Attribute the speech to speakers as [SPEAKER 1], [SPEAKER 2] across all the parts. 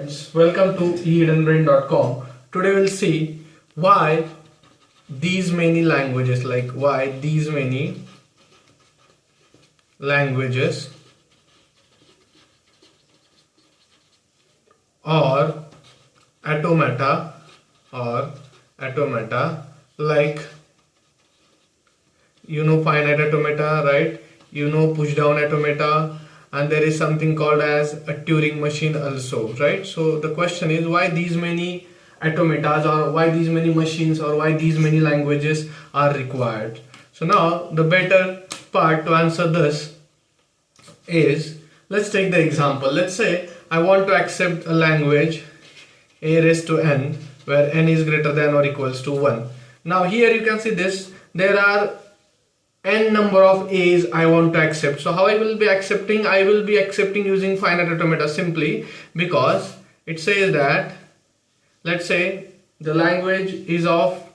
[SPEAKER 1] Friends, welcome to ehiddenbrain.com. Today we'll see why these many languages, or automata or automata like finite automata, right? Push down automata, and there is something called as a Turing machine also, right? So the question is why these many automatas, or why these many machines, or why these many languages are required. So now the better part to answer this is, let's take the example. Let's say I want to accept a language a raised to n where n is greater than or equals to 1. Now here you can see this, there are n number of a's I want to accept. So how I will be accepting? I will be accepting using finite automata, simply because it says that, let's say the language is of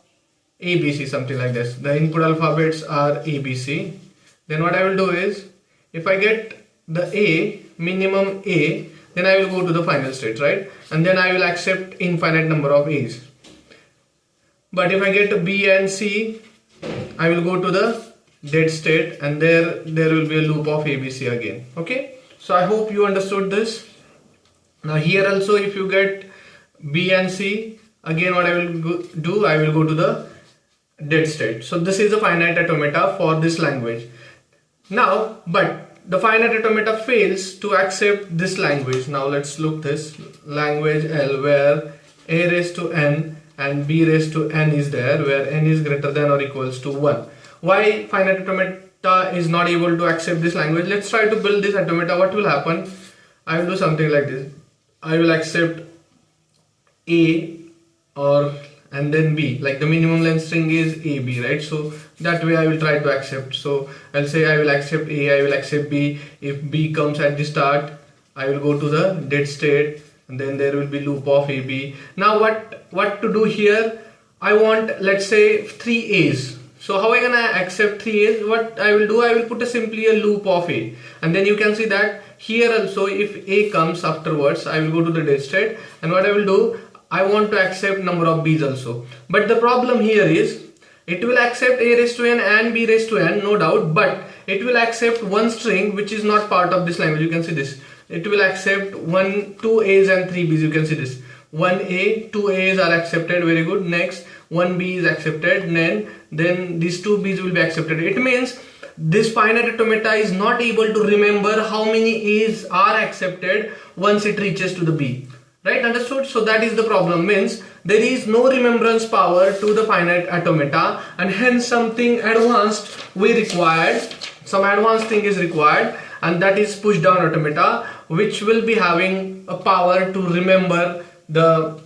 [SPEAKER 1] ABC, something like this. The input alphabets are ABC. Then what I will do is, if I get the A, minimum A, then I will go to the final state, right? And then I will accept infinite number of A's. But if I get B and C, I will go to the dead state, and there will be a loop of ABC again. Okay, so I hope you understood this. Now here also, if you get B and C, again what I will do, I will go to the dead state. So this is a finite automata for this language. Now, but the finite automata fails to accept this language. Now let's look this language L, where A raised to n and B raised to n is there, where n is greater than or equals to 1. Why finite automata is not able to accept this language? Let's try to build this automata. What will happen? I will do something like this. I will accept A and then B, like the minimum length string is AB, right? So that way I will try to accept. So I'll say I will accept A, I will accept B. If B comes at the start, I will go to the dead state, and then there will be loop of AB. Now what to do here? I want, let's say, 3 A's. So how I gonna accept 3 A's? What I will do, I will put simply a loop of A, and then you can see that here also, if A comes afterwards, I will go to the dead state, and what I will do, I want to accept number of B's also. But the problem here is, it will accept A raised to n and B raised to n, no doubt, but it will accept one string which is not part of this language. You can see this. It will accept 2 A's and 3 B's. You can see this. 1 A, 2 A's are accepted, very good. Next, 1 B is accepted, then these 2 B's will be accepted. It means this finite automata is not able to remember how many A's are accepted once it reaches to the B. Right, understood? So that is the problem, means there is no remembrance power to the finite automata, and hence something advanced some advanced thing is required, and that is push down automata, which will be having a power to remember the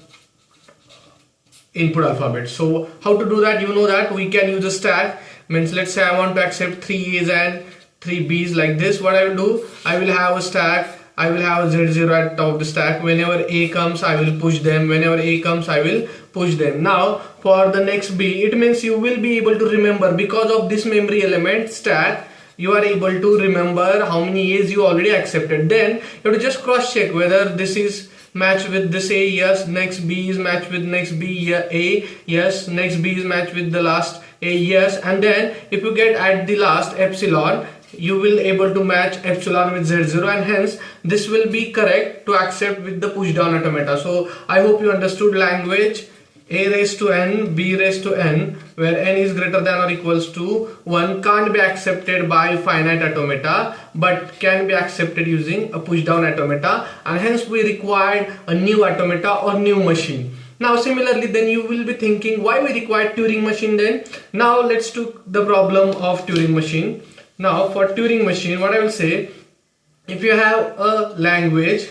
[SPEAKER 1] input alphabet. So how to do that? You know that we can use a stack. Means let's say I want to accept 3 A's and 3 B's like this. What I will do, I will have a stack. I will have Z0 at top of the stack. Whenever A comes, I will push them. Whenever A comes, I will push them. Now for the next B, it means you will be able to remember, because of this memory element stack, you are able to remember how many A's you already accepted. Then you have to just cross check whether this is matched with this A, yes. Next B is matched with next B, A, yes. Next B is matched with the last A, yes. And then if you get at the last epsilon, you will able to match epsilon with Z0, and hence this will be correct to accept with the push down automata. So I hope you understood language A raised to n, B raised to n, where n is greater than or equals to 1 can't be accepted by finite automata, but can be accepted using a push down automata, and hence we required a new automata or new machine. Now similarly, then you will be thinking, why we require Turing machine then? Now let's do the problem of Turing machine. Now for Turing machine, what I will say, if you have a language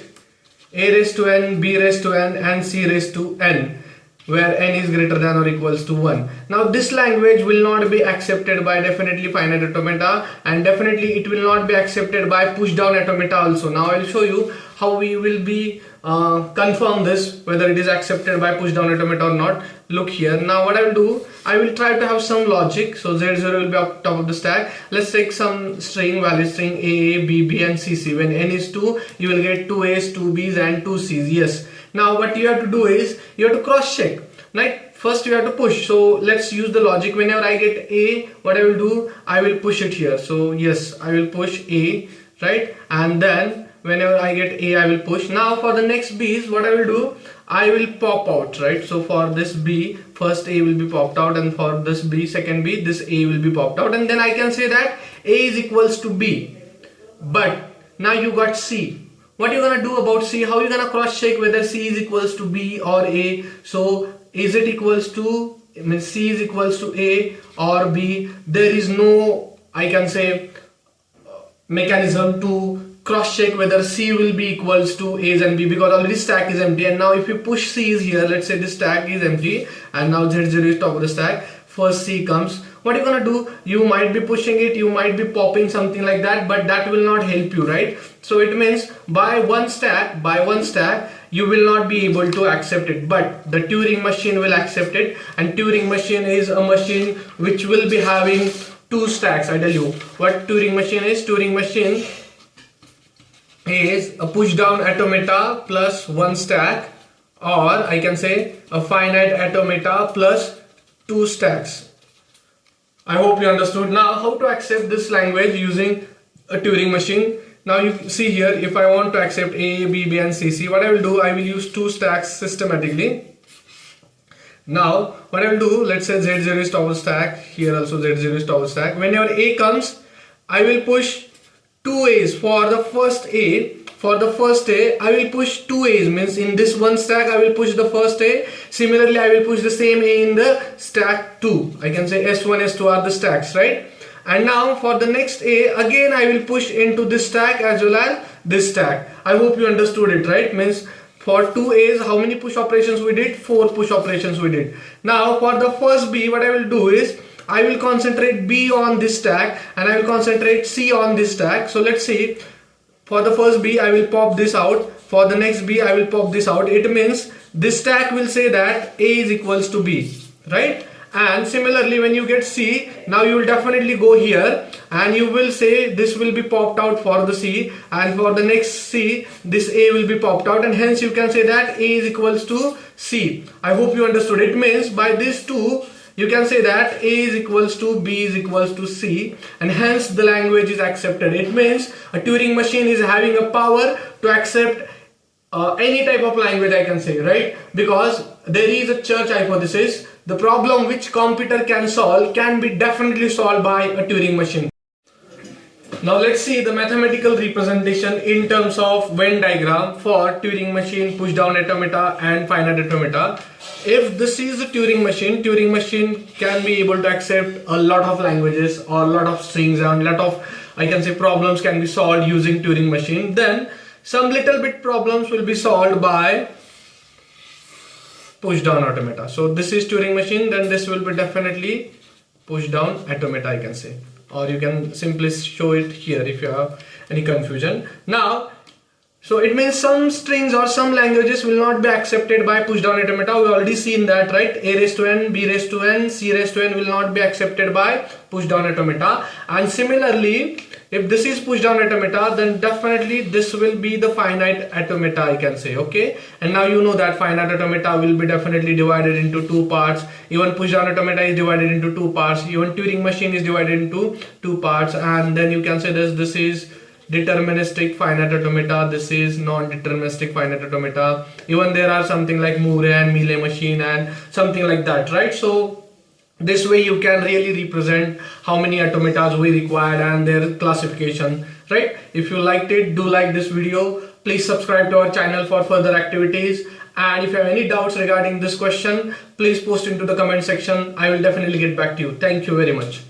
[SPEAKER 1] A raised to n, B raised to n and C raised to n, where n is greater than or equals to 1. Now this language will not be accepted by definitely finite automata, and definitely it will not be accepted by push down automata also. Now I will show you how we will be confirm this, whether it is accepted by push down automata or not. Look here. Now what I will do, I will try to have some logic. So Z0 will be up top of the stack. Let's take some string, valid string A, B, B and C, C. When n is 2, you will get 2 A's, 2 B's and 2 C's. Yes. Now what you have to do is you have to cross check, right? First you have to push. So let's use the logic. Whenever I get A, what I will do, I will push it here. So yes, I will push A, right? And then whenever I get A, I will push. Now for the next B's, what I will do, I will pop out, right? So for this B, first A will be popped out, and for this B, second B, this A will be popped out, and then I can say that A is equals to B. But now you got C. What you gonna do about C? How you gonna cross check whether C is equals to B or A? So is it equals to, I mean C is equals to A or B? There is no, I can say, mechanism to cross check whether C will be equals to A's and B, because already stack is empty. And now if you push C is here, let's say this stack is empty and now Z0 is top of the stack, first C comes. What you're gonna do, you might be pushing it, you might be popping something like that, but that will not help you, right? So it means by one stack you will not be able to accept it, but the Turing machine will accept it. And Turing machine is a machine which will be having two stacks. I tell you what Turing machine is. Turing machine is a push down automata plus one stack, or I can say a finite automata plus two stacks. I hope you understood. Now how to accept this language using a Turing machine. Now you see here, if I want to accept A, B, B and C, C, what I will do, I will use two stacks systematically. Now what I will do, let's say Z0 is top of stack, here also Z0 is top of stack. Whenever A comes, I will push two A's. For the first A, I will push two A's, means in this one stack I will push the first A. Similarly, I will push the same A in the stack 2. I can say S1, S2 are the stacks, right? And now for the next A, again I will push into this stack as well as this stack. I hope you understood it, right? Means for two A's, how many push operations we did? 4 push operations we did. Now for the first B, what I will do is I will concentrate B on this stack and I will concentrate C on this stack. So let's see. For the first B, I will pop this out. For the next B, I will pop this out. It means this stack will say that A is equals to B, right? And similarly, when you get C, now you will definitely go here and you will say this will be popped out for the C, and for the next C, this A will be popped out, and hence you can say that A is equals to C. I hope you understood. It means by these two, you can say that A is equals to B is equals to C, and hence the language is accepted. It means a Turing machine is having a power to accept any type of language, I can say, right? Because there is a church hypothesis. The problem which computer can solve can be definitely solved by a Turing machine. Now let's see the mathematical representation in terms of Venn diagram for Turing machine, push down automata and finite automata. If this is a Turing machine can be able to accept a lot of languages or a lot of strings and a lot of, I can say, problems can be solved using Turing machine. Then some little bit problems will be solved by push down automata. So this is Turing machine, then this will be definitely push down automata, I can say, or you can simply show it here if you have any confusion. Now, so it means some strings or some languages will not be accepted by push down automata. We already seen that, right? A raised to n, B raised to n, C raised to n will not be accepted by push down automata. And similarly, if this is push down automata, then definitely this will be the finite automata, I can say, okay? And now you know that finite automata will be definitely divided into two parts. Even push down automata is divided into two parts. Even Turing machine is divided into two parts. And then you can say this is deterministic finite automata, this is non-deterministic finite automata. Even there are something like Moore and Mealy machine and something like that, right? So this way you can really represent how many automatas we required and their classification, right? If you liked it, do like this video. Please subscribe to our channel for further activities. And if you have any doubts regarding this question, please post into the comment section. I will definitely get back to you. Thank you very much.